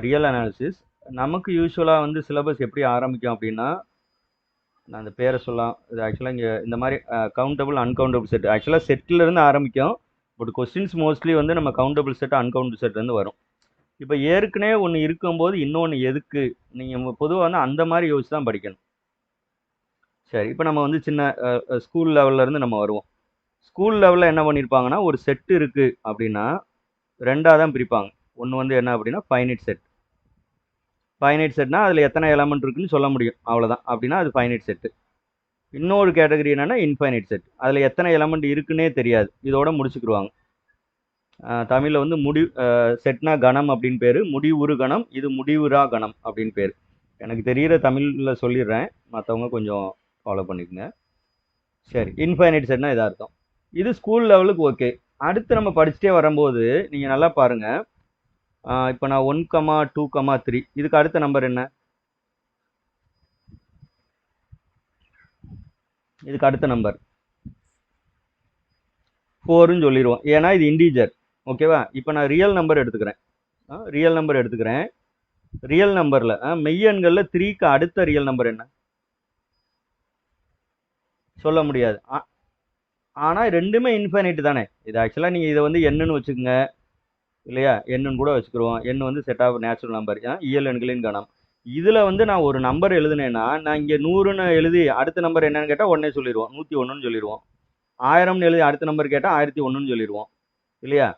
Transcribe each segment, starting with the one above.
Real analysis. நமக்கு யூஸ்வலாக வந்து சிலபஸ் எப்படி ஆரம்பிக்கும் அப்படின்னா, நான் அந்த பேரை சொல்லலாம். இது ஆக்சுவலாக இங்கே இந்த மாதிரி கவுண்டபிள் அன்கவுண்டபிள் செட் ஆக்சுவலாக செட்டிலேருந்து ஆரம்பிக்கும். பட் கொஸ்டின்ஸ் மோஸ்ட்லி வந்து நம்ம கவுண்டபிள் செட் அன்கவுண்டபிள் செட்லேருந்து வரும். இப்போ ஏற்கனவே ஒன்று இருக்கும்போது இன்னொன்று எதுக்கு, நீங்கள் பொதுவாக வந்து அந்த மாதிரி யோசிச்சு தான் படிக்கணும். சரி, இப்போ நம்ம வந்து சின்ன ஸ்கூல் லெவல்லேருந்து நம்ம வருவோம். ஸ்கூல் லெவலில் என்ன பண்ணியிருப்பாங்கன்னா, ஒரு செட்டு இருக்குது அப்படின்னா ரெண்டாக தான் பிரிப்பாங்க. ஒன்று வந்து என்ன அப்படின்னா ஃபைனைட் செட். ஃபைனைட் செட்னா அதில் எத்தனை எலமெண்ட் இருக்குன்னு சொல்ல முடியும், அவ்வளோதான். அப்படின்னா அது ஃபைனைட் செட்டு. இன்னொரு கேட்டகரி என்னன்னா இன்ஃபைனைட் செட். அதில் எத்தனை எலமெண்ட் இருக்குன்னே தெரியாது, இதோட முடிச்சுக்கிடுவாங்க. தமிழில் வந்து செட்னா கணம் அப்படின்னு பேர், முடிவுறு கணம், இது முடிவுறா கணம் அப்படின்னு பேர். எனக்கு தெரிகிற தமிழில் சொல்லிடுறேன், மற்றவங்க கொஞ்சம் ஃபாலோ பண்ணிக்கோங்க. சரி, இன்ஃபைனைட் செட்னா இதாக அர்த்தம். இது ஸ்கூல் லெவலுக்கு ஓகே. அடுத்து நம்ம படிச்சுட்டே வரும்போது நீங்கள் நல்லா பாருங்கள். இப்போ நான் 1, 2, 3 இதுக்கு அடுத்த நம்பர் என்ன? இதுக்கு அடுத்த நம்பர் 4ன்னு சொல்லிடுவோம், ஏன்னா இது இண்டீஜர். ஓகேவா? இப்போ நான் ரியல் நம்பர் எடுத்துக்கிறேன். ரியல் நம்பரில் மெய்யெண்களில் 3க்கு அடுத்த ரியல் நம்பர் என்ன? சொல்ல முடியாது. ஆனால் ரெண்டுமே இன்ஃபைனைட் தானே. இது ஆக்சுவலாக நீங்கள் இதை வந்து என்னன்னு வச்சுக்கோங்க, இல்லையா? என்னன்னு கூட வச்சுக்கிடுவோம். எண் வந்து செட் ஆஃப் நேச்சுரல் நம்பர், இயல் எண்களின் கணம். இதில் வந்து நான் ஒரு நம்பர் எழுதுனேன்னா, நான் இங்கே 100ன்னு எழுதி அடுத்த நம்பர் என்னன்னு கேட்டால் உடனே சொல்லிடுவோம், 101ன்னு சொல்லிடுவோம். 1000ன்னு எழுதி அடுத்த நம்பர் கேட்டால் 1001ன்னு சொல்லிடுவோம், இல்லையா?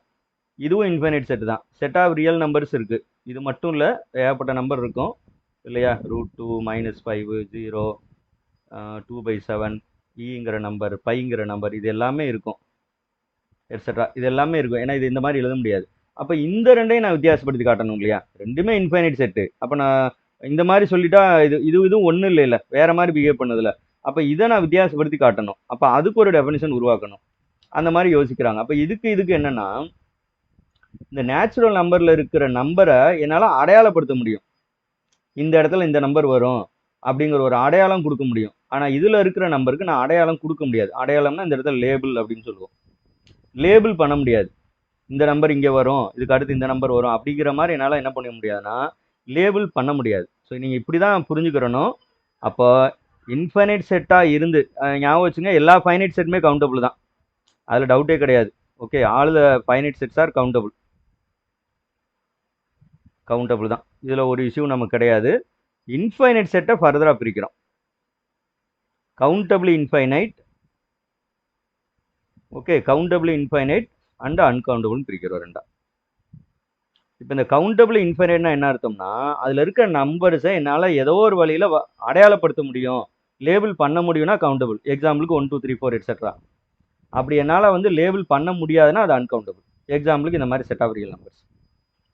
இதுவும் இன்ஃபைனைட் செட் தான். செட் ஆஃப் ரியல் நம்பர்ஸ் இருக்குது. இது மட்டும் இல்லை, ஏகப்பட்ட நம்பர் இருக்கும், இல்லையா? √2, -5, 0, 2/7, ஈங்கிற நம்பர், பைங்கிற நம்பர், இது எல்லாமே இருக்கும், எட்ஸெட்ரா. இது எல்லாமே இருக்கும். ஏன்னா இது இந்த மாதிரி எழுத முடியாது. அப்போ இந்த ரெண்டையும் நான் வித்தியாசப்படுத்தி காட்டணும், இல்லையா? ரெண்டுமே இன்ஃபைனைட் செட்டு. அப்போ நான் இந்த மாதிரி சொல்லிட்டா இதுவும் ஒன்றும் இல்லை, வேற மாதிரி பிஹேவ் பண்ணதில்ல. அப்போ இதை நான் வித்தியாசப்படுத்தி காட்டணும். அப்போ அதுக்கு ஒரு டெஃபினிஷன் உருவாக்கணும். அந்த மாதிரி யோசிக்கிறாங்க. அப்போ இதுக்கு என்னன்னா, இந்த நேச்சுரல் நம்பர்ல இருக்கிற நம்பரை என்னால் அடையாளப்படுத்த முடியும். இந்த இடத்துல இந்த நம்பர் வரும் அப்படிங்கிற ஒரு அடையாளம் கொடுக்க முடியும். ஆனால் இதில் இருக்கிற நம்பருக்கு நான் அடையாளம் கொடுக்க முடியாது. அடையாளம்னா இந்த இடத்துல லேபிள் அப்படின்னு சொல்லுவோம். லேபிள் பண்ண முடியாது. இந்த நம்பர் இங்கே வரும், இதுக்கு அடுத்து இந்த நம்பர் வரும் அப்படிங்கிற மாதிரி என்னால் என்ன பண்ண முடியாதுன்னா லேபிள் பண்ண முடியாது. ஸோ நீங்கள் இப்படி தான் புரிஞ்சுக்கிறணும். அப்போ இன்ஃபைனைட் செட்டாக இருந்து ஞாபகம் வச்சுங்க, எல்லா ஃபைனைட் செட்டுமே கவுண்டபிள் தான், அதில் டவுட்டே கிடையாது. Okay, all the finite sets are countable தான். இதில் ஒரு இஷ்யூ நமக்கு கிடையாது. இன்ஃபைனைட் செட்டை ஃபர்தராக பிரிக்கிறோம், countable infinite, okay, countable infinite and அன்கவுண்டபிள்னு பிரிக்கிறோம் ரெண்டா. இப்போ இந்த கவுண்டபிள் இன்ஃபைனைட்னா என்ன அர்த்தம்னா, அதில் இருக்கிற நம்பர்ஸை என்னால் ஏதோ ஒரு வழியில் அடையாளப்படுத்த முடியும், லேபிள் பண்ண முடியும்னா கவுண்டபிள். எக்ஸாம்பிளுக்கு 1, 2, 3, 4 எட்ஸெட்ரா. அப்படி என்னால் வந்து லேபிள் பண்ண முடியாதுன்னா அது அன்கவுண்டபிள். எக்ஸாம்பிளுக்கு இந்த மாதிரி செட் ஆஃப் ரியல் நம்பர்ஸ்.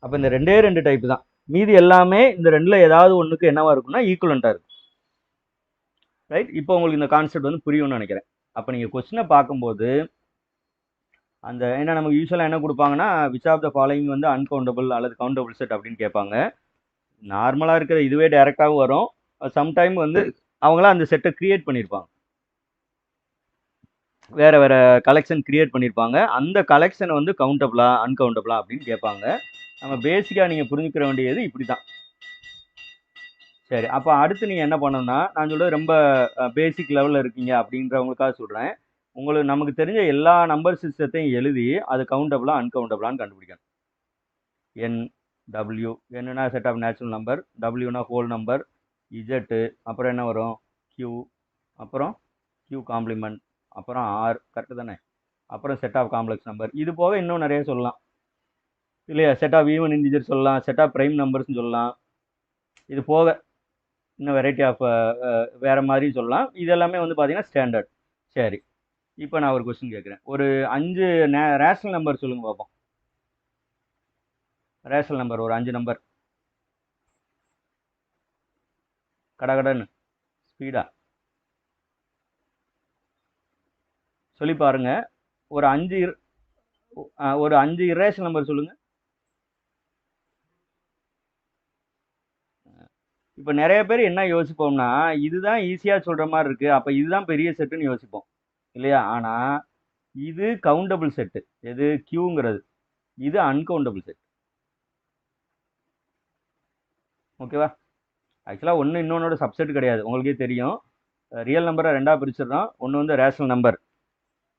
அப்போ இந்த ரெண்டு டைப் தான். மீதி எல்லாமே இந்த ரெண்டில் ஏதாவது ஒன்றுக்கு என்னவா இருக்கும்னா ஈக்குவலண்ட்டாக இருக்கும். ரைட்? இப்போ உங்களுக்கு இந்த கான்செப்ட் வந்து புரியும்னு நினைக்கிறேன். அப்போ நீங்கள் கொஸ்டினை பார்க்கும்போது அந்த ஏன்னா நமக்கு யூஸ்வலாக என்ன கொடுப்பாங்கன்னா, விச் ஆஃப் த ஃபாலோயிங் வந்து அன்கவுண்டபிள் அல்லது கவுண்டபிள் செட் அப்படின்னு கேட்பாங்க. நார்மலாக இருக்கிற இதுவே டைரெக்டாகவும் வரும். சம்டைம் வந்து அவங்களாம் அந்த செட்டை கிரியேட் பண்ணியிருப்பாங்க, வேற வேற கலெக்ஷன் கிரியேட் பண்ணியிருப்பாங்க. அந்த கலெக்ஷனை வந்து கவுண்டபிளா அன்கவுண்டபிளா அப்படின்னு கேட்பாங்க. நம்ம பேசிக்காக நீங்கள் புரிஞ்சுக்கிற வேண்டியது இப்படி தான். சரி, அப்போ அடுத்து நீங்கள் என்ன பண்ணணும்னா, நான் சொல்கிறது ரொம்ப பேசிக் லெவலில் இருக்கீங்க அப்படின்றவங்களுக்காக சொல்கிறேன். உங்களுக்கு நமக்கு தெரிஞ்ச எல்லா நம்பர் சிஸ்டத்தையும் எழுதி அது கவுண்டபிளா அன்கவுண்டபிளான்னு கண்டுபிடிக்கணும். என், டபிள்யூ, என்னன்னா செட் ஆஃப் நேச்சுரல் நம்பர், டபிள்யூனா ஹோல் நம்பர், இஜெட்டு, அப்புறம் என்ன வரும், கியூ, அப்புறம் கியூ காம்ப்ளிமெண்ட், அப்புறம் ஆர், கரெக்டு தானே? அப்புறம் செட் ஆஃப் காம்ப்ளெக்ஸ் நம்பர். இது போக இன்னும் நிறைய சொல்லலாம், இல்லையா? செட் ஆஃப் ஈவன் இன்டிஜர் சொல்லலாம், செட் ஆஃப் ப்ரைம் நம்பர்ஸ்னு சொல்லலாம். இது போக இன்னும் வெரைட்டி ஆஃப் வேறு மாதிரி சொல்லலாம். இது எல்லாமே வந்து பார்த்தீங்கன்னா ஸ்டாண்டர்ட். சரி, இப்போ நான் ஒரு கொஸ்டின் கேட்குறேன். ஒரு 5 ரேஷனல் நம்பர் சொல்லுங்கள் பார்ப்போம். ரேஷனல் நம்பர் ஒரு 5 நம்பர், கடகடன்னு ஸ்பீடா சொல்லி பாருங்க. ஒரு 5 இரேஷனல் நம்பர் சொல்லுங்க. இப்போ நிறைய பேர் என்ன யோசிப்போம்னா, இதுதான் ஈஸியாக சொல்கிற மாதிரி இருக்குது, அப்போ இதுதான் பெரிய செட்டுன்னு யோசிப்போம், இல்லையா? ஆனால் இது கவுண்டபிள் செட்டு, எது கியூங்கிறது, இது அன்கவுண்டபிள் செட். ஓகேவா? ஆக்சுவலாக ஒன்று இன்னொன்னோட சப்செட் கிடையாது, உங்களுக்கே தெரியும். ரியல் நம்பரை ரெண்டாக பிரிச்சிடறோம். ஒன்று வந்து ரேஷனல் நம்பர்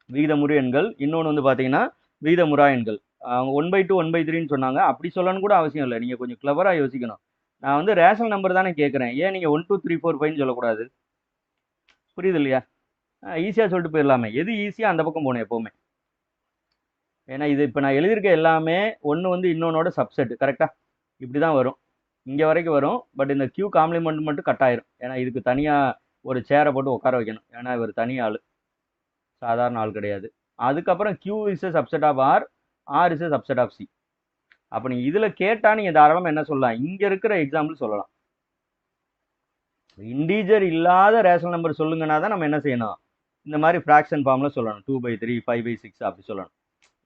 விகிதமுறு எண்கள், இன்னொன்று வந்து பார்த்தீங்கன்னா விகிதமுறா எண்கள். அவங்க 1/2 1/3ன்னு சொன்னாங்க. அப்படி சொல்லணும்னு கூட அவசியம் இல்லை, நீங்கள் கொஞ்சம் கிளவராக யோசிக்கணும். நான் வந்து ரேஷனல் நம்பர் தானே கேட்குறேன், ஏன் நீங்கள் 1 2 3 4 5ன்னு சொல்லக்கூடாது? புரியுது இல்லையா? ஈஸியாக சொல்லிட்டு போயிடலாமே. எது ஈஸியாக அந்த பக்கம் போகணும் எப்போவுமே. ஏன்னா இது இப்போ நான் எழுதியிருக்க எல்லாமே ஒன்று வந்து இன்னொன்னோட சப்செட், கரெக்டாக? இப்படி தான் வரும், இங்கே வரைக்கும் வரும். பட் இந்த கியூ காம்ப்ளிமெண்ட் மட்டும் கட் ஆயிரும். ஏன்னா இதுக்கு தனியாக ஒரு சேரை போட்டு உட்கார வைக்கணும். ஏன்னா இவர் தனி ஆள், சாதாரண ஆள் கிடையாது. அதுக்கப்புறம் Q is a subset of R, R is a subset of C. அப்போ நீங்கள் இதில் கேட்டால் நீங்கள் தாராளமாக என்ன சொல்லலாம், இங்கே இருக்கிற எக்ஸாம்பிள் சொல்லலாம். இண்டீஜர் இல்லாத ரேஷனல் நம்பர் சொல்லுங்கன்னா தான் நம்ம என்ன செய்யணும், இந்த மாதிரி ஃப்ராக்ஷன் ஃபார்மில் சொல்லணும். 2/3 5/6 அப்படி சொல்லணும்.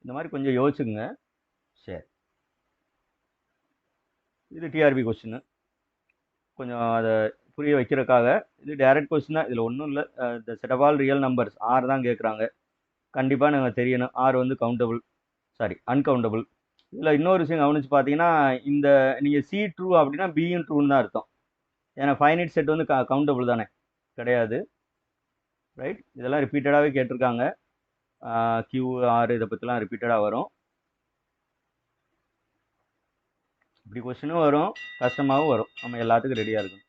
இந்த மாதிரி கொஞ்சம் யோசிச்சுங்க. சரி, இது டிஆர்பி கொஸ்டின், கொஞ்சம் அதை புரிய வைக்கிறதுக்காக. இது டைரக்ட் கொஸ்டின் தான், இதில் ஒன்றும் இல்லை. The set of all real numbers are தான் கேட்குறாங்க. கண்டிப்பாக நாங்கள் தெரியணும் ஆர் வந்து கவுண்டபிள், சாரி அன்கவுண்டபிள். இதில் இன்னொரு விஷயம் கவனிச்சு பார்த்தீங்கன்னா, இந்த நீங்கள் சி ட்ரூ அப்படின்னா பியும் ட்ரூன்னு தான் அர்த்தம். ஏன்னா ஃபைனைட் செட் வந்து கவுண்டபிள் தானே, கிடையாது. ரைட், இதெல்லாம் ரிப்பீட்டடாகவே கேட்டிருக்காங்க. கியூ ஆர் இதை பற்றிலாம் ரிப்பீட்டடாக வரும். இப்படி கொஸ்டினும் வரும், கஷ்டமாகவும் வரும். நம்ம எல்லாத்துக்கும் ரெடியாக இருக்கணும்.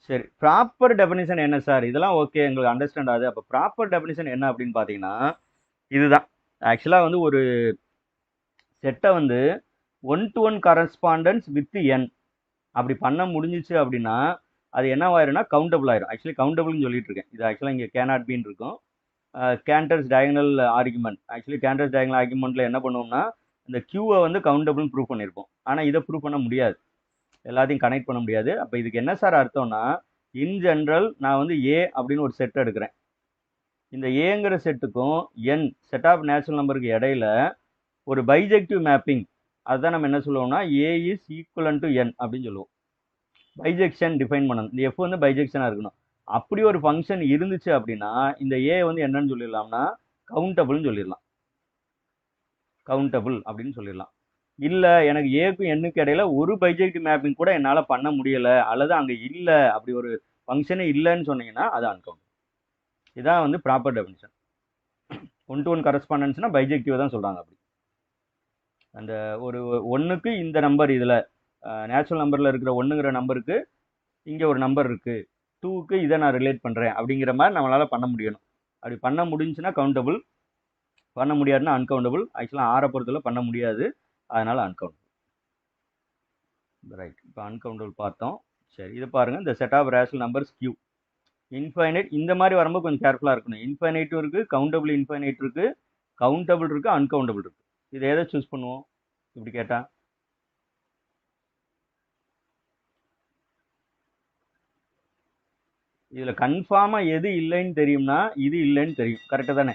சரி, ப்ராப்பர் டெஃபினிஷன் என்ன சார்? இதெல்லாம் ஓகே, எங்களுக்கு அண்டர்ஸ்டாண்ட் ஆகுது. அப்போ ப்ராப்பர் டெஃபினிஷன் என்ன அப்படின்னு பார்த்தீங்கன்னா, இதுதான். ஆக்சுவலாக வந்து ஒரு செட்டை வந்து 1-to-1 கரஸ்பாண்டன்ஸ் வித் என் அப்படி பண்ண முடிஞ்சிச்சு அப்படின்னா அது என்னவாயிரும்னா கவுண்டபிள் ஆயிரும். ஆக்சுவலி கவுண்டபிள்னு சொல்லிட்டு இருக்கேன். இது ஆக்சுவலாக இங்கே கேனாட் பின்னு இருக்கும். கேண்டர்ஸ் டயகனல் ஆர்குமெண்ட். ஆக்சுவலி கேண்டர்ஸ் டயகனல் ஆர்குமெண்ட்டில் என்ன பண்ணுவோம்னா, இந்த கியூவை வந்து கவுண்டபிள்னு ப்ரூவ் பண்ணியிருப்போம். ஆனால் இதை ப்ரூவ் பண்ண முடியாது, எல்லாத்தையும் கனெக்ட் பண்ண முடியாது. அப்போ இதுக்கு என்ன சார் அர்த்தம்னா, இன் ஜென்ரல் நான் வந்து ஏ அப்படின்னு ஒரு செட் எடுக்கிறேன். இந்த ஏங்கிற செட்டுக்கும் என் செட் ஆஃப் நேச்சுரல் நம்பருக்கு இடையில ஒரு பைஜெக்டிவ் மேப்பிங், அதுதான் நம்ம என்ன சொல்லுவோம்னா ஏ இஸ் ஈக்குவலன் டு என் அப்படின்னு சொல்லுவோம். பைஜெக்ஷன் டிஃபைன் பண்ணணும். இந்த எஃப் வந்து பைஜெக்ஷனாக இருக்கணும். அப்படி ஒரு ஃபங்க்ஷன் இருந்துச்சு அப்படின்னா இந்த ஏ வந்து என்னன்னு சொல்லிடலாம்னா கவுண்டபிள்னு சொல்லிடலாம். கவுண்டபிள் அப்படின்னு சொல்லிடலாம். இல்லை எனக்கு ஏக்கும் எண்ணுக்கு இடையில ஒரு பைஜெக்டிவ் மேப்பிங் கூட என்னால் பண்ண முடியலை, அல்லது அங்கே இல்லை, அப்படி ஒரு ஃபங்க்ஷனே இல்லைன்னு சொன்னீங்கன்னா அது அன்கவுண்டபிள். இதான் வந்து ப்ராப்பர் டெஃபினிஷன். 1-to-1 கரஸ்பாண்டன்ஸ்னா பைஜெக்டிவ் தான் சொல்கிறாங்க. அப்படி அந்த ஒரு ஒன்றுக்கு இந்த நம்பர், இதில் நேச்சுரல் நம்பரில் இருக்கிற ஒன்றுங்கிற நம்பருக்கு இங்கே ஒரு நம்பர் இருக்குது, 2க்கு இதை நான் ரிலேட் பண்ணுறேன் அப்படிங்கிற மாதிரி நம்மளால் பண்ண முடியணும். அப்படி பண்ண முடிஞ்சுன்னா கவுண்டபிள், பண்ண முடியாதுன்னா அன்கவுண்டபிள். ஆக்சுவலாக ஆரை பொறுத்தவரை பண்ண முடியாது, அதனால் அன்கவுண்டபிள். ரைட், இப்போ அன்கவுண்டபிள் பார்த்தோம். சரி, இது பாருங்கள், இந்த set of rational numbers Q infinite. இந்த மாதிரி வரும்போது கொஞ்சம் கேர்ஃபுல்லாக இருக்கணும். இன்ஃபைனைட்டும் இருக்குது, கவுண்டபிள் இன்ஃபைனைட் இருக்குது, கவுண்டபிள் இருக்குது, அன்கவுண்டபிள் இருக்குது. இதை எதை சூஸ் பண்ணுவோம் இப்படி கேட்டால்? இதில் கன்ஃபார்மாக எது இல்லைன்னு தெரியும்னா இது இல்லைன்னு தெரியும், கரெக்டாக தானே?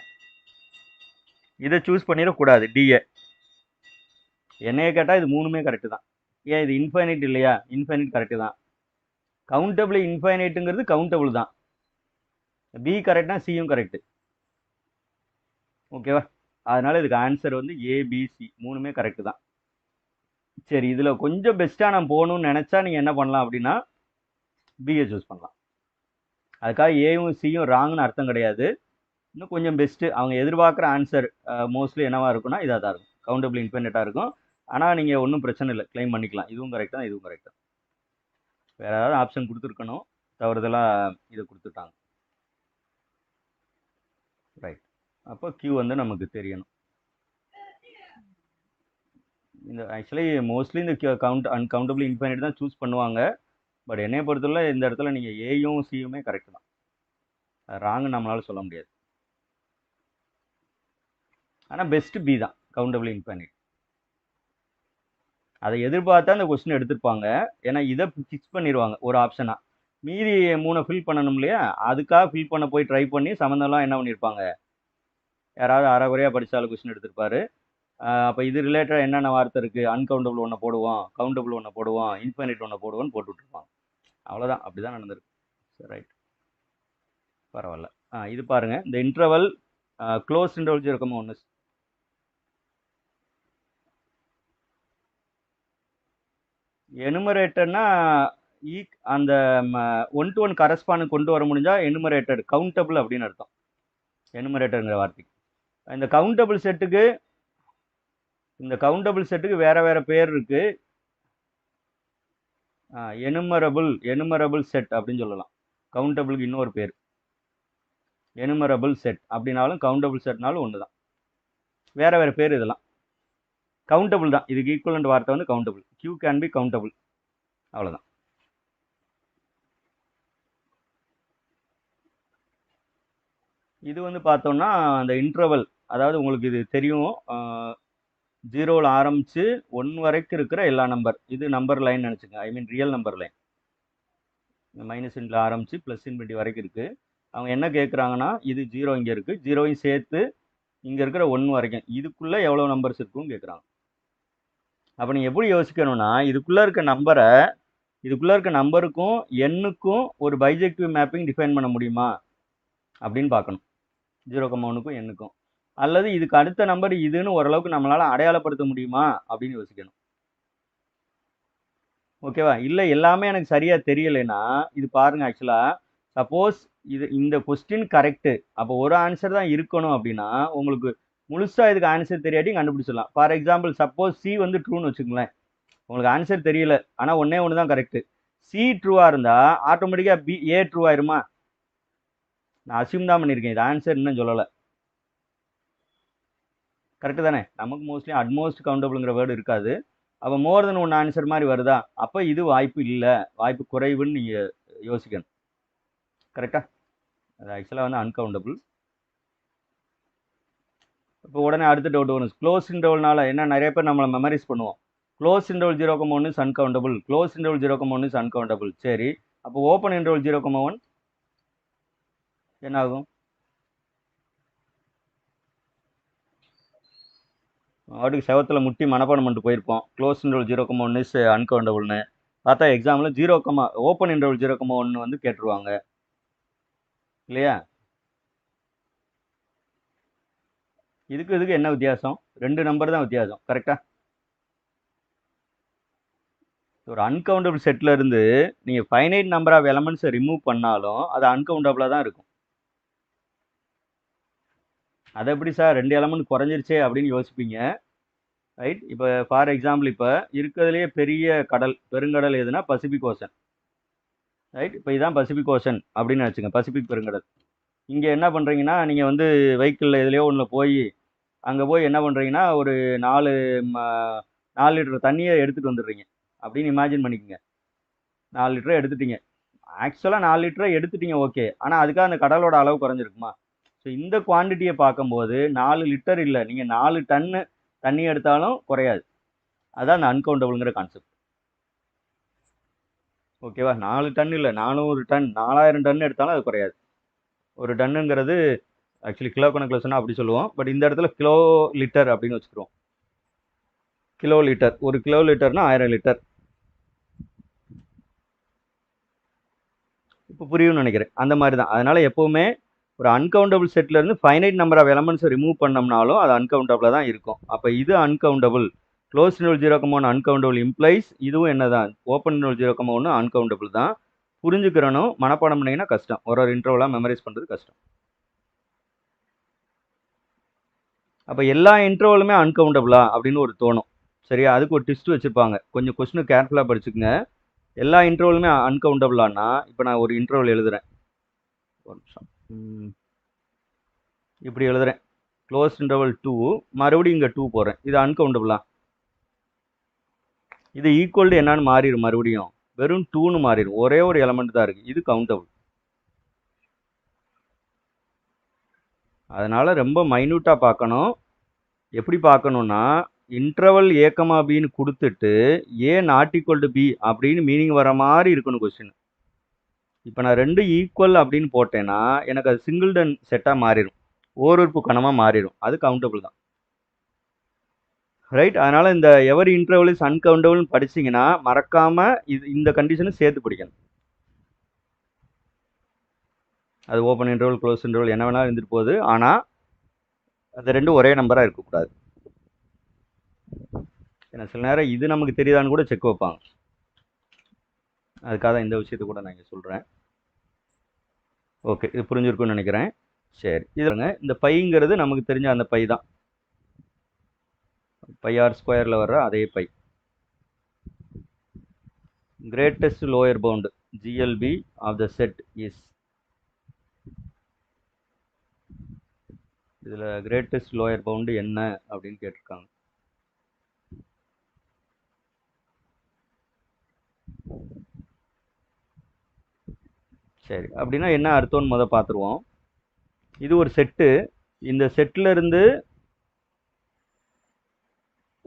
இதை சூஸ் பண்ணிடக்கூடாது, டிஏ. என்னைய கேட்டால் இது மூணுமே கரெக்டு தான். ஏன் இது இன்ஃபைனைட் இல்லையா? இன்ஃபைனைட் கரெக்டு தான். கவுண்டபிள் இன்ஃபைனைட்டுங்கிறது கவுண்டபிள் தான். பி கரெக்ட்னா சியும் கரெக்டு. ஓகேவா? அதனால இதுக்கு ஆன்சர் வந்து ஏபிசி மூணுமே கரெக்டு தான். சரி, இதில் கொஞ்சம் பெஸ்ட்டாக நான் போகணும்னு நினச்சா நீங்கள் என்ன பண்ணலாம் அப்படின்னா பிஏ சூஸ் பண்ணலாம். அதுக்காக ஏயும் சியும் ராங்னு அர்த்தம் கிடையாது. இன்னும் கொஞ்சம் பெஸ்ட்டு, அவங்க எதிர்பார்க்குற ஆன்சர் மோஸ்ட்லி என்னவா இருக்கும்னா இதாக தான் இருக்கும், கவுண்டபிள் இன்ஃபைனைட்டாக இருக்கும். ஆனால் நீங்கள் ஒன்றும் பிரச்சனை இல்லை, கிளைம் பண்ணிக்கலாம். இதுவும் கரெக்ட் தான், இதுவும் கரெக்ட் தான். வேறு ஏதாவது ஆப்ஷன் கொடுத்துருக்கணும், தவறுதலாக இதை கொடுத்துட்டாங்க. ரைட், அப்போ கியூ வந்து நமக்கு தெரியணும். இந்த ஆக்சுவலி மோஸ்ட்லி இந்த அன்கவுண்டபிள் இன்ஃபைனைட் தான் சூஸ் பண்ணுவாங்க. பட் என்னைய பொறுத்தவரை இந்த இடத்துல நீங்கள் ஏயும் சியுமே கரெக்ட் தான், ராங்கு நம்மளால சொல்ல முடியாது. ஆனால் பெஸ்ட்டு பி தான், கவுண்டபிள் இன்ஃபைனைட். அதை எதிர்பார்த்தா அந்த கொஸ்டின் எடுத்திருப்பாங்க. ஏன்னா இதை ஃபிக்ஸ் பண்ணிடுவாங்க ஒரு ஆப்ஷனாக, மீதி 3 ஃபில் பண்ணணும் இல்லையா? அதுக்காக ஃபில் பண்ண போய் ட்ரை பண்ணி சம்மந்தம்லாம் என்ன பண்ணியிருப்பாங்க, யாராவது அரைகுறையாக படித்தாலும் கொஸ்டின் எடுத்திருப்பாரு. அப்போ இது ரிலேட்டடாக என்னென்ன வார்த்தை இருக்குது, அன்கவுண்டபிள் ஒன்று போடுவோம், கவுண்டபிள் ஒன்று போடுவோம், இன்ஃபைனைட் ஒன்று போடுவோன்னு போட்டு விட்டுருப்பாங்க. அவ்வளோதான், அப்படி தான் நடந்திருக்கு. சரி, ரைட், பரவாயில்ல. இது பாருங்கள், இந்த இன்டர்வல் க்ளோஸ் இன்டர்வல் 0,1 எனுமரேட்டர்னா அந்த ஒன் டு ஒன் கரஸ்பாண்ட் கொண்டு வர முடிஞ்சா எனுமரேட்டர் கவுண்டபிள் அப்படின்னு அர்த்தம். எனுமரேட்டருங்கிற வார்த்தைக்கு இந்த கவுண்டபிள் செட்டுக்கு வேற வேற பேர் இருக்கு. எனுமரபிள் செட் அப்படின்னு சொல்லலாம். கவுண்டபிளுக்கு இன்னொரு பேர் எனுமரபிள் செட் அப்படின்னாலும் கவுண்டபிள் செட்னாலும் ஒன்று தான், வேற வேற பேர். இதெல்லாம் கவுண்டபிள் தான். இதுக்கு ஈக்குவலண்ட் வார்த்தை வந்து countable. Q can be countable, அவ்வளோதான். இது வந்து பார்த்தோம்னா அந்த இன்டர்வல், அதாவது உங்களுக்கு இது தெரியும், 0ல் ஆரம்பித்து 1 வரைக்கும் இருக்கிற எல்லா நம்பர், இது நம்பர் லைன் நினச்சிங்க, I mean real number line. Minus இன்ல ஆரம்பித்து ப்ளஸ் இன்ஃபினிட்டி வரைக்கும் இருக்குது. அவங்க என்ன கேட்குறாங்கன்னா, இது 0 இங்கே இருக்குது, 0வையும் சேர்த்து இங்கே இருக்கிற 1 வரைக்கும் இதுக்குள்ளே எவ்வளோ நம்பர்ஸ் இருக்குன்னு கேட்குறாங்க. அப்போ நீங்கள் எப்படி யோசிக்கணும்னா, இதுக்குள்ளே இருக்க நம்பருக்கும் எண்ணுக்கும் ஒரு பைஜெக்டிவ் மேப்பிங் டிஃபைன் பண்ண முடியுமா அப்படின்னு பார்க்கணும். 0,1க்கும் எண்ணுக்கும், அல்லது இதுக்கு அடுத்த நம்பர் இதுன்னு ஓரளவுக்கு நம்மளால் அடையாளப்படுத்த முடியுமா அப்படின்னு யோசிக்கணும். ஓகேவா? இல்லை எல்லாமே எனக்கு சரியாக தெரியலைன்னா இது பாருங்கள். ஆக்சுவலாக சப்போஸ் இந்த கொஸ்டின் கரெக்டு, அப்போ ஒரு ஆன்சர் தான் இருக்கணும் அப்படின்னா உங்களுக்கு முழுசாக இதுக்கு ஆன்சர் தெரியாட்டி கண்டுபிடிச்சிடலாம். ஃபார் எக்ஸாம்பிள் சப்போஸ் சி வந்து ட்ரூன்னு வச்சுக்கோங்களேன். உங்களுக்கு ஆன்சர் தெரியல, ஆனால் ஒன்றே ஒன்று தான் கரெக்டு. சி ட்ரூவாக இருந்தால் ஆட்டோமேட்டிக்காக ஏ ட்ரூ ஆயிருமா? நான் அசியூம் தான் பண்ணியிருக்கேன், இது ஆன்சர் இன்னும் சொல்லலை. கரெக்டு தானே? நமக்கு மோஸ்ட்லி அட்மோஸ்ட் கவுண்டபிள்ங்கிற வேர்டு இருக்காது. அப்போ மோர் தென் ஒன் ஆன்சர் மாதிரி வருதா, அப்போ இது வாய்ப்பு இல்லை, வாய்ப்பு குறைவுன்னு நீங்கள் யோசிக்கணும். கரெக்டாக? அது ஆக்சுவலாக வந்து அன்கவுண்டபிள். இப்போ உடனே அடுத்த டவுட் வரும், க்ளோஸ் இன்டர்வல்னால என்ன? நிறைய பேர் நம்மளை மெமரைஸ் பண்ணுவோம். Close interval 0,1 is uncountable, close interval 0,1 is uncountable. சரி, அப்போ ஓப்பன் இன்டர்வல் 0,1 என்ன ஆகும்? வாட்டுக்கு செவத்தில் முட்டி மனப்பாடம் பண்ணிட்டு போயிருப்போம், க்ளோஸ் இன்டர்வல் 0,1 இஸ் அன்கவுண்டபிள்னு. பார்த்தா எக்ஸாமில் ஓப்பன் இன்டர்வல் 0,1 வந்து கேட்டுருவாங்க இல்லையா? இதுக்கு என்ன வித்தியாசம்? 2 நம்பர் தான் வித்தியாசம். கரெக்டா? ஒரு அன்கவுண்டபிள் செட்டில் இருந்து நீங்கள் ஃபைனைட் நம்பர் ஆஃப் எலமெண்ட்ஸை ரிமூவ் பண்ணாலும் அது அன்கவுண்டபிளாக தான் இருக்கும். அதை எப்படி சார் 2 எலமெண்ட் குறைஞ்சிருச்சே அப்படின்னு யோசிப்பீங்க, ரைட்? இப்போ ஃபார் எக்ஸாம்பிள் இப்போ இருக்கிறதுலேயே பெரிய பெருங்கடல் எதுனா பசிபிக் ஓஷன், ரைட்? இப்போ இதுதான் பசிபிக் ஓஷன் அப்படின்னு வச்சுங்க, பசிபிக் பெருங்கடல். இங்கே என்ன பண்ணுறீங்கன்னா, நீங்கள் வந்து வெஹிக்கிளில் எதுலேயோ ஒன்றில் போய் அங்கே போய் என்ன பண்ணுறீங்கன்னா, ஒரு 4 லிட்டர் தண்ணியை எடுத்துகிட்டு வந்துடுறீங்க அப்படின்னு இமேஜின் பண்ணிக்கோங்க. 4 லிட்டரை எடுத்துட்டீங்க. ஆக்சுவலாக 4 லிட்டரை எடுத்துட்டீங்க, ஓகே. ஆனால் அதுக்காக அந்த கடலோட அளவு குறைஞ்சிருக்குமா? ஸோ இந்த குவான்டிட்டியை பார்க்கும்போது 4 லிட்டர் இல்லை, நீங்கள் 4 டன்னு தண்ணி எடுத்தாலும் குறையாது. அதுதான் அந்த அன்கவுண்டபிள்ங்கிற கான்செப்ட். ஓகேவா? 4 டன் இல்லை, 400 டன், 4000 டன் எடுத்தாலும் அது குறையாது. ஒரு டன்னுங்கிறது ஆக்சுவலி கிலோ கணக்கில் சொன்னால் அப்படி சொல்லுவோம், பட் இந்த இடத்துல கிலோ லிட்டர் அப்படின்னு வச்சுக்கிறோம். கிலோ லிட்டர், ஒரு கிலோ லிட்டர்னா 1000 லிட்டர். இப்போ புரியும்னு நினைக்கிறேன். அந்த மாதிரி தான். அதனால எப்போவுமே ஒரு அன்கவுண்டபிள் செட்ல இருந்து ஃபைனைட் நம்பர் ஆஃப் எலமெண்ட்ஸை ரிமூவ் பண்ணோம்னாலும் அது அன்கவுண்டபிளாக தான் இருக்கும். அப்போ இது uncountable, close interval 0,1 uncountable implies இதுவும் என்னதான், ஓப்பன் இன்டர்வல் 0,1 அன்கவுண்டபிள் தான். புரிஞ்சுக்கிறனும், மனப்பாடம் பண்ணிங்கன்னா கஷ்டம், ஒரு இன்டர்வலாக மெமரைஸ் பண்ணுறது கஷ்டம். அப்போ எல்லா இன்டர்வலுமே அன்கவுண்டபிளா அப்படின்னு ஒரு தோணும், சரியா? அதுக்கு ஒரு ட்விஸ்ட் வச்சுருப்பாங்க, கொஞ்சம் கொஸ்டின் கேர்ஃபுல்லாக படிச்சுக்கங்க. எல்லா இன்டர்வலுமே அன்கவுண்டபிளானா, இப்போ நான் ஒரு இன்டர்வல் எழுதுறேன், ஒரு நிமிஷம், இப்படி எழுதுறேன், க்ளோஸ் இன்டர்வல் 2, மறுபடியும் இங்கே 2 போடுறேன், இது அன்கவுண்டபிளா? இது ஈக்குவல் டு என்னன்னு மாறிடும், மறுபடியும் வெறும் 2ன்னு மாறிடும், ஒரே ஒரு எலமெண்ட் தான் இருக்குது, இது கவுண்டபிள். அதனால் ரொம்ப மைன்யூட்டாக பார்க்கணும். எப்படி பார்க்கணுன்னா, இன்டர்வல் ஏ, பின்னு கொடுத்துட்டு ஏ நாட் ஈக்குவல் டு பி அப்படின்னு மீனிங் வர மாதிரி இருக்கணும் கொஸ்டின். இப்போ நான் 2 ஈக்குவல் அப்படின்னு போட்டேன்னா எனக்கு அது சிங்கிள்டன் செட்டாக மாறிடும், ஓருறுப்பு கணமாக மாறிடும், அது கவுண்டபிள் தான், ரைட்? அதனால் இந்த எவரி இன்டர்வல் இஸ் அன்கவுண்டபிள்னு படிச்சிங்கன்னா மறக்காமல் இந்த கண்டிஷனும் சேர்த்து படிக்கணும். அது ஓப்பன் இன்டர்வல், க்ளோஸ் இன்டர்வல் என்ன வேணாலும் இருந்துட்டு போகுது, ஆனால் அது ரெண்டும் ஒரே நம்பராக இருக்கக்கூடாது. ஏன்னா சில நேரம் இது நமக்கு தெரியுதான்னு கூட செக் வைப்பாங்க. அதுக்காக தான் இந்த விஷயத்தை கூட நான் இங்கே சொல்கிறேன். ஓகே, இது புரிஞ்சிருக்கும்னு நினைக்கிறேன். சரி, இதுங்க இந்த பைங்கிறது நமக்கு தெரிஞ்ச அந்த பை தான், பை ஆர் ஸ்கொயரில் வர்ற அதே பை. Greatest lower bound GLB of the set is, இதில் கிரேட்டஸ்ட் லோயர் பவுண்டு என்ன அப்படின்னு கேட்டிருக்காங்க. சரி, அப்படின்னா என்ன அர்த்தம்னு முதல் பார்த்துருவோம். இது ஒரு செட்டு, இந்த செட்டில் இருந்து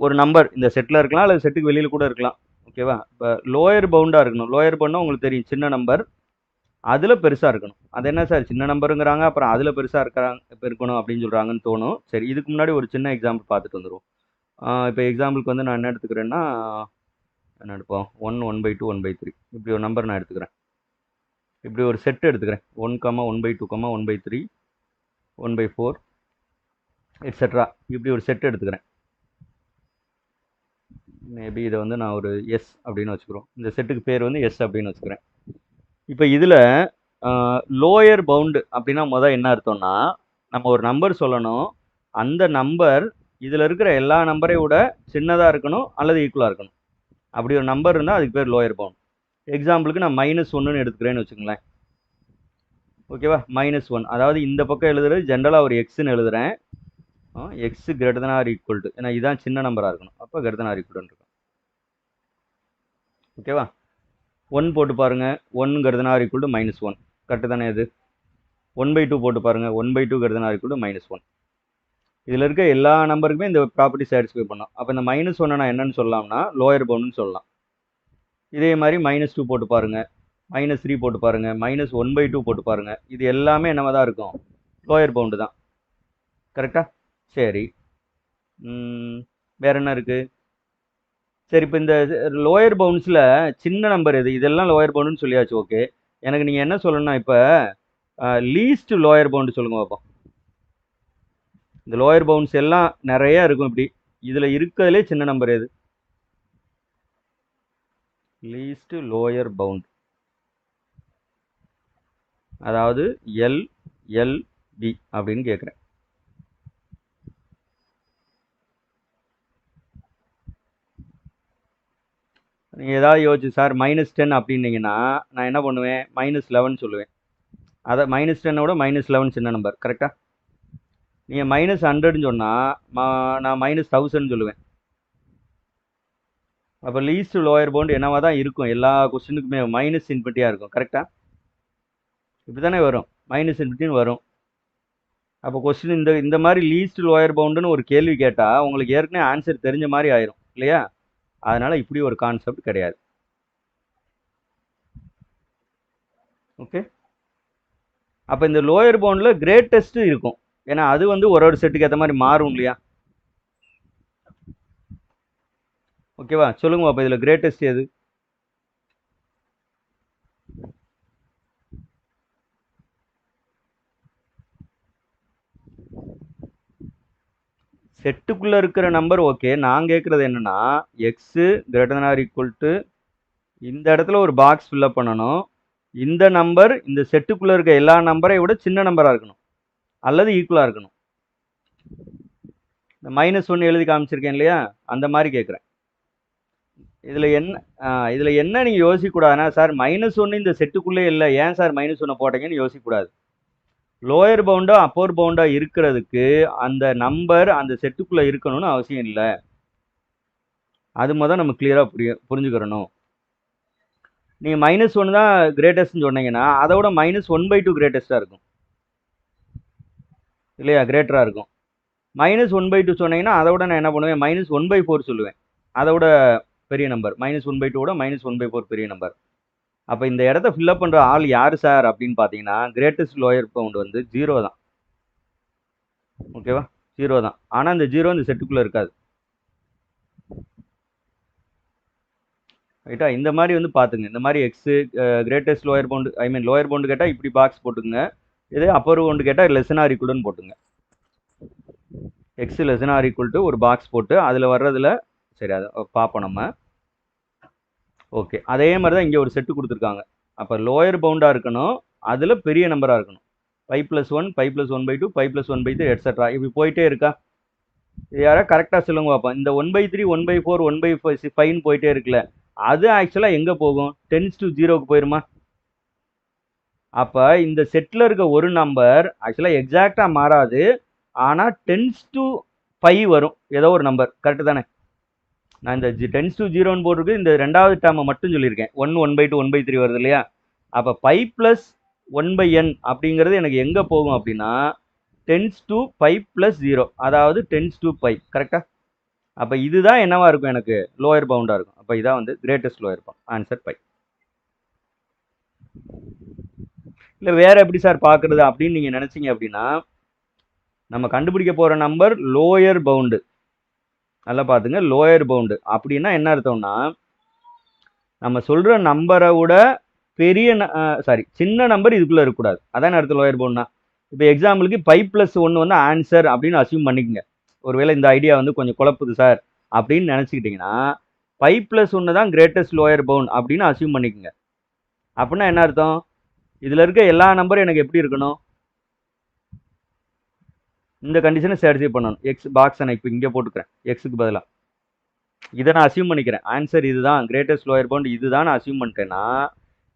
ஒரு நம்பர் இந்த செட்டில் இருக்கலாம் அல்லது செட்டுக்கு வெளியில் கூட இருக்கலாம். ஓகேவா? இப்போ லோயர் பவுண்டாக இருக்கணும். லோயர் பவுண்டாக உங்களுக்கு தெரியும், சின்ன நம்பர் அதில் பெருசாக இருக்கணும். அது என்ன சார் சின்ன நம்பருங்கிறாங்க, அப்புறம் அதில் பெருசாக இருக்கணும் அப்படின்னு சொல்கிறாங்கன்னு தோணும். சரி, இதுக்கு முன்னாடி ஒரு சின்ன எக்ஸாம்பிள் பார்த்துட்டு வந்துடுவோம். இப்போ எக்ஸாம்பிளுக்கு வந்து நான் என்ன எடுத்துக்கிறேன்னா, என்ன எடுப்போம், 1/2 1/3 இப்படி ஒரு நம்பர் நான் எடுத்துக்கிறேன். இப்படி ஒரு செட் எடுத்துக்கிறேன், 1, 1/2, 1/3, 1/4 எட்ஸெட்ரா. இப்படி ஒரு செட் எடுத்துக்கிறேன். மேபி இதை வந்து நான் ஒரு எஸ் அப்படின்னு வச்சுக்கிறோம். இந்த செட்டுக்கு பேர் வந்து எஸ் அப்படின்னு வச்சுக்கிறேன். இப்போ இதில் லோயர் பவுண்டு அப்படின்னா என்ன அர்த்தம்னா, நம்ம ஒரு நம்பர் சொல்லணும், அந்த நம்பர் இதில் இருக்கிற எல்லா நம்பரை விட சின்னதாக இருக்கணும் அல்லது ஈக்குவலாக இருக்கணும். அப்படி ஒரு நம்பர் இருந்தால் அதுக்கு பேர் லோயர் பவுண்ட். எக்ஸாம்பிளுக்கு நான் -1ன்னு எடுத்துக்கிறேன்னு வச்சுக்கோங்களேன். ஓகேவா? -1, அதாவது இந்த பக்கம் எழுதுறது ஜென்ரலாக ஒரு எக்ஸ்ன்னு எழுதுறேன். X greater than or equal to, ஏன்னா இதுதான் சின்ன நம்பராக இருக்கணும், அப்போ கிரேட்டர் தன் ஆர் ஈக்குவல் இருக்கும். ஓகேவா? 1 போட்டு பாருங்க, 1 greater than or equal to -1, correct தானே? இது 1/2 போட்டு பாருங்க, 1/2 greater than or equal to -1. இதில் இருக்க எல்லா நம்பருக்குமே இந்த ப்ராப்பர்ட்டி சாட்டிஸ்ஃபை பண்ணோம். அப்போ இந்த -1 நான் என்னன்னு சொல்லலாம்னா லோயர் பவுண்டுன்னு சொல்லலாம். இதே மாதிரி -2 போட்டு பாருங்க, -3 போட்டு பாருங்க, -1/2 போட்டு பாருங்க, இது எல்லாமே என்னவா தான் இருக்கும், லோயர் பவுண்டு தான். கரெக்டா? சரி, வேற என்ன இருக்கு? சரி, இப்போ இந்த லோயர் பவுண்ட்ஸில் சின்ன நம்பர் எது? இதெல்லாம் லோயர் பவுண்டுன்னு சொல்லியாச்சு. ஓகே, எனக்கு நீங்கள் என்ன சொல்லணும்னா இப்போ லீஸ்ட் லோயர் பவுண்டு சொல்லுங்க பார்ப்போம். இந்த லோயர் பவுண்ட்ஸ் எல்லாம் நிறைய இருக்கும், இப்படி இதில் இருக்கிறதுலே சின்ன நம்பர் எது? லீஸ்ட் லோயர் பவுண்ட், அதாவது LLB அப்படின்னு கேட்குறேன். நீங்கள் ஏதாவது யோசிச்சு சார் -10 அப்படின்னீங்கன்னா நான் என்ன பண்ணுவேன், -11 சொல்லுவேன். அதை -10ஓட -11 சின்ன நம்பர், கரெக்டாக? நீங்கள் -100ன்னு சொன்னால் நான் -1000 சொல்லுவேன். அப்போ லீஸ்ட் லோயர் பவுண்ட் என்னவா தான் இருக்கும், எல்லா கொஸ்டினுக்குமே -∞ இருக்கும், கரெக்டாக? இப்படி தானே வரும், -∞ வரும். அப்போ கொஸ்டின் இந்த மாதிரி லீஸ்ட் லோயர் பவுண்டுன்னு ஒரு கேள்வி கேட்டால் உங்களுக்கு ஏற்கனவே ஆன்சர் தெரிஞ்ச மாதிரி ஆயிரும் இல்லையா? அதனால் இப்படி ஒரு கான்செப்ட் கிடையாது. ஓகே, அப்போ இந்த லோயர் பவுண்டில் கிரேட்டஸ்ட் இருக்கும், ஏன்னா அது வந்து ஒரு செட்டுக்கு ஏற்ற மாதிரி மாறும் இல்லையா? ஓகேவா? சொல்லுங்க அப்போ இதில் கிரேட்டஸ்ட் எது? செட்டுக்குள்ளே இருக்கிற நம்பர். ஓகே, நான் கேட்குறது என்னன்னா, x greater than or equal to, இந்த இடத்துல ஒரு பாக்ஸ் ஃபில்அப் பண்ணணும். இந்த நம்பர் இந்த செட்டுக்குள்ளே இருக்க எல்லா நம்பரை விட சின்ன நம்பராக இருக்கணும் அல்லது ஈக்குவலாக இருக்கணும். இந்த -1 எழுதி காமிச்சிருக்கேன் இல்லையா, அந்த மாதிரி கேட்குறேன். இதில் என்ன நீங்கள் யோசிக்கக்கூடாதுன்னா, சார் -1 இந்த செட்டுக்குள்ளே இல்லை, ஏன் சார் -1 போட்டீங்கன்னு யோசிக்கக்கூடாது. லோயர் பவுண்டோ அப்பர் பவுண்டோ இருக்கிறதுக்கு அந்த நம்பர் அந்த செட்டுக்குள்ளே இருக்கணும்னு அவசியம் இல்லை. அது முதல் நம்ம கிளியராக புரிஞ்சுக்கிறணும். நீங்கள் -1 தான் கிரேட்டஸ்ட்னு சொன்னீங்கன்னா அதோட -1/2 கிரேட்டஸ்ட்டாக இருக்கும் இல்லையா, கிரேட்டராக இருக்கும். -1/2 சொன்னீங்கன்னா அதோட நான் என்ன பண்ணுவேன், -1/4 சொல்லுவேன், அதோட பெரிய நம்பர். -1/2ஓட -1/4 பெரிய நம்பர். அப்போ இந்த இடத்த ஃபில்அப் பண்ணுற ஆள் யார் சார் அப்படின்னு பார்த்தீங்கன்னா, கிரேட்டஸ்ட் லோயர் பவுண்ட் வந்து 0 தான். ஓகேவா? 0 தான். ஆனால் இந்த 0 இந்த செட்டுக்குள்ளே இருக்காது. ரைட்டா? இந்த மாதிரி வந்து பார்த்துங்க, இந்த மாதிரி x greatest lower pound, lower pound கேட்டால் இப்படி பாக்ஸ் போட்டுங்க, இதே அப்பர் பவுண்டு கேட்டால் லெஸ் ஆர் ஈக்குவல்னு போட்டுங்க. X less or equal to ஒரு பாக்ஸ் போட்டு அதில் வர்றதுல, சரி அதை பார்ப்போம் நம்ம. ஓகே, அதே மாதிரி தான் இங்கே ஒரு செட்டு கொடுத்துருக்காங்க. அப்போ லோயர் பவுண்டாக இருக்கணும், அதில் பெரிய நம்பராக இருக்கணும். 5+1, 5+1/2, 5+1/3 எட்ஸெட்ரா இப்படி போயிட்டே இருக்கா? இது யாராவது கரெக்டாக சொல்லுங்க பார்ப்போம். இந்த 1/3, 1/4, 1/5 போயிட்டே இருக்குல்ல, அது ஆக்சுவலாக எங்கே போகும்? டென்ஸ் டு ஜீரோக்கு போயிருமா? அப்போ இந்த செட்டில் இருக்க ஒரு நம்பர் ஆக்சுவலாக எக்ஸாக்டாக மாறாது, ஆனால் டென்ஸ் டு 5 வரும், ஏதோ ஒரு நம்பர். கரெக்டு தானே? நான் இந்த டென்ஸ் டு ஜீரோன்னு போட்டிருக்கு, இந்த ரெண்டாவது டேர்மை மட்டும் சொல்லியிருக்கேன். 1, 1/2, 1/3 வருது இல்லையா? அப்போ 5 + 1/n அப்படிங்கிறது எனக்கு எங்கே போகும் அப்படின்னா டென்ஸ் டு 5 + 0, அதாவது டென்ஸ் டு 5. கரெக்டா? அப்போ இதுதான் என்னவா இருக்கும்? எனக்கு லோயர் பவுண்டாக இருக்கும். அப்போ இதான் வந்து கிரேட்டஸ்ட் லோயர் பவுண்ட். ஆன்சர் 5. இல்லை வேற எப்படி சார் பார்க்குறது அப்படின்னு நீங்கள் நினச்சிங்க அப்படின்னா, நம்ம கண்டுபிடிக்க போகிற நம்பர் லோயர் பவுண்டு. நல்லா பார்த்துங்க, லோயர் பவுண்டு அப்படின்னா என்ன அர்த்தம்னா, நம்ம சொல்கிற நம்பரை விட பெரிய சின்ன நம்பர் இதுக்குள்ளே இருக்கக்கூடாது. அதான் அர்த்தம் லோயர் பவுண்ட்னா. இப்போ எக்ஸாம்பிளுக்கு 5+1 வந்து ஆன்சர் அப்படின்னு அசியூம் பண்ணிக்கங்க. ஒருவேளை இந்த ஐடியா வந்து கொஞ்சம் குழப்புது சார் அப்படின்னு நினச்சிக்கிட்டிங்கன்னா 5+1 தான் கிரேட்டஸ்ட் லோயர் பவுண்ட் அப்படின்னு அசியூம் பண்ணிக்கங்க. அப்படின்னா என்ன அர்த்தம்? இதில் இருக்க எல்லா நம்பரும் எனக்கு எப்படி இருக்கணும்? இந்த கண்டிஷனை சாட்டிஸ்ஃபை பண்ணணும். எக்ஸ் பாக்ஸை நான் இப்போ இங்கே போட்டுக்கிறேன், எக்ஸுக்கு பதிலாக இதை நான் அசியூம் பண்ணிக்கிறேன். ஆன்சர் இதுதான், கிரேட்டஸ்ட் லோயர் பவுண்ட் இதுதான் நான் அசியூம் பண்ணிட்டேன்னா,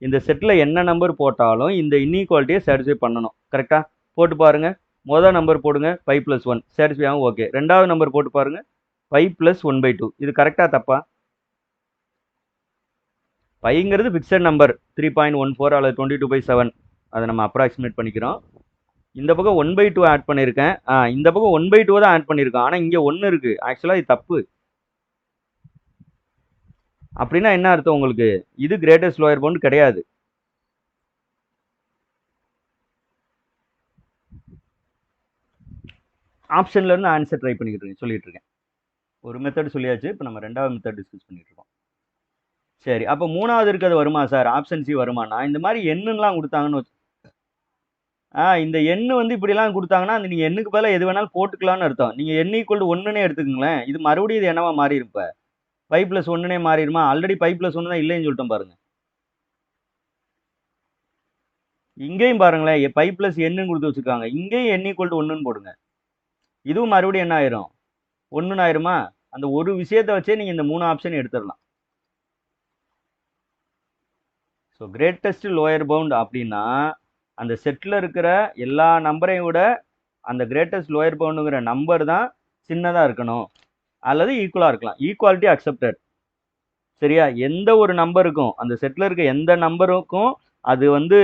இந்த செட்டில் என்ன நம்பர் போட்டாலும் இந்த இன்இக்வாலிட்டியை சாட்டிஸ்ஃபை பண்ணணும். கரெக்டாக? போட்டு பாருங்க. முதல் நம்பர் போடுங்க 5+1, சாட்டிஸ்ஃபை ஆகும். ஓகே, ரெண்டாவது நம்பர் போட்டு பாருங்க 5 + 1/2. இது கரெக்டாக தப்பா? 5ங்கிறது ஃபிக்ஸட் நம்பர் 3.14 அல்லது 22/7, அதை நம்ம அப்ராக்சிமேட் பண்ணிக்கிறோம். இந்த பக்கம் 1/2 ஆட் பண்ணியிருக்கேன். இந்த பக்கம் 1/2 தான் ஆட் பண்ணியிருக்கோம், ஆனால் இங்கே 1 இருக்கு. ஆக்சுவலாக இது தப்பு. அப்படின்னா என்ன அர்த்தம் உங்களுக்கு? இது கிரேட்டஸ்ட் லோயர் பவுண்ட் கிடையாது. ஆப்ஷன்ல இருந்து ஆன்சர் ட்ரை பண்ணிக்கிட்டு சொல்லிட்டு இருக்கேன். ஒரு மெத்தட் சொல்லியாச்சு, இப்போ நம்ம ரெண்டாவது மெத்தட் டிஸ்கஸ் பண்ணிட்டு இருக்கோம். சரி, அப்போ மூணாவது இருக்கிறது வருமா சார்? Option C வருமானா? இந்த மாதிரி எண்ணுலாம் கொடுத்தாங்கன்னு இந்த எண்ணு வந்து இப்படிலாம் கொடுத்தாங்கன்னா அந்த நீங்கள் எண்ணுக்கு பதிலாக எது வேணாலும் போட்டுக்கலாம்னு அர்த்தம். நீங்கள் எண் = 1னே எடுத்துக்கங்களேன். இது மறுபடியும் இது என்னவா மாறி இருப்ப? 5+1னே மாறிடுமா? ஆல்ரெடி 5+1 தான் இல்லைன்னு சொல்லிட்டோம் பாருங்க. இங்கேயும் பாருங்களேன், 5+n கொடுத்து வச்சிருக்காங்க. இங்கேயும் எண் = 1ன்னு போடுங்க. இதுவும் மறுபடியும் என்ன ஆயிரும்? 1ன்னு ஆயிருமா? அந்த ஒரு விஷயத்தை வச்சே நீங்க இந்த 3 ஆப்ஷன் எடுத்துடலாம். ஸோ கிரேட்டஸ்ட் லோயர் பவுண்ட் அப்படின்னா அந்த செட்டில் இருக்கிற எல்லா நம்பரையும் விட அந்த கிரேட்டஸ்ட் லோயர் பவுண்டுங்கிற நம்பர் தான் சின்னதாக இருக்கணும் அல்லது ஈக்குவலாக இருக்கலாம். Equality accepted. சரியா? எந்த ஒரு நம்பருக்கும், அந்த செட்டில் இருக்க எந்த நம்பருக்கும் அது வந்து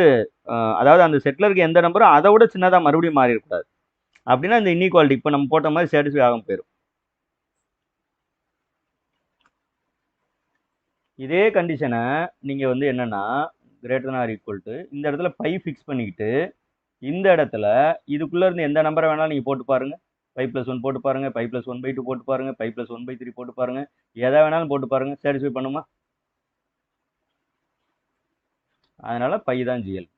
அதாவது அந்த செட்டில் இருக்க எந்த நம்பரும் அதை விட சின்னதாக மறுபடியும் மாறிடக்கூடாது. அப்படின்னா இந்த இன்இக்வாலிட்டி இப்போ நம்ம போட்ட மாதிரி சாட்டிஸ்ஃபை ஆகாம போயிடும். இதே கண்டிஷனை நீங்கள் வந்து என்னன்னா greater than or equal to இந்த இடத்துல பை ஃபிக்ஸ் பண்ணிக்கிட்டு இந்த இடத்துல இதுக்குள்ளே இருந்து எந்த நம்பரை வேணாலும் நீங்கள் போட்டு பாருங்க. 5+1 போட்டு பாருங்க, 5+1/2 போட்டு பாருங்க, 5+1/3 போட்டு பாருங்க, எதை வேணாலும் போட்டு பாருங்க, சாட்டிஸ்ஃபை பண்ணுமா? அதனால பை தான் ஜிஎல்.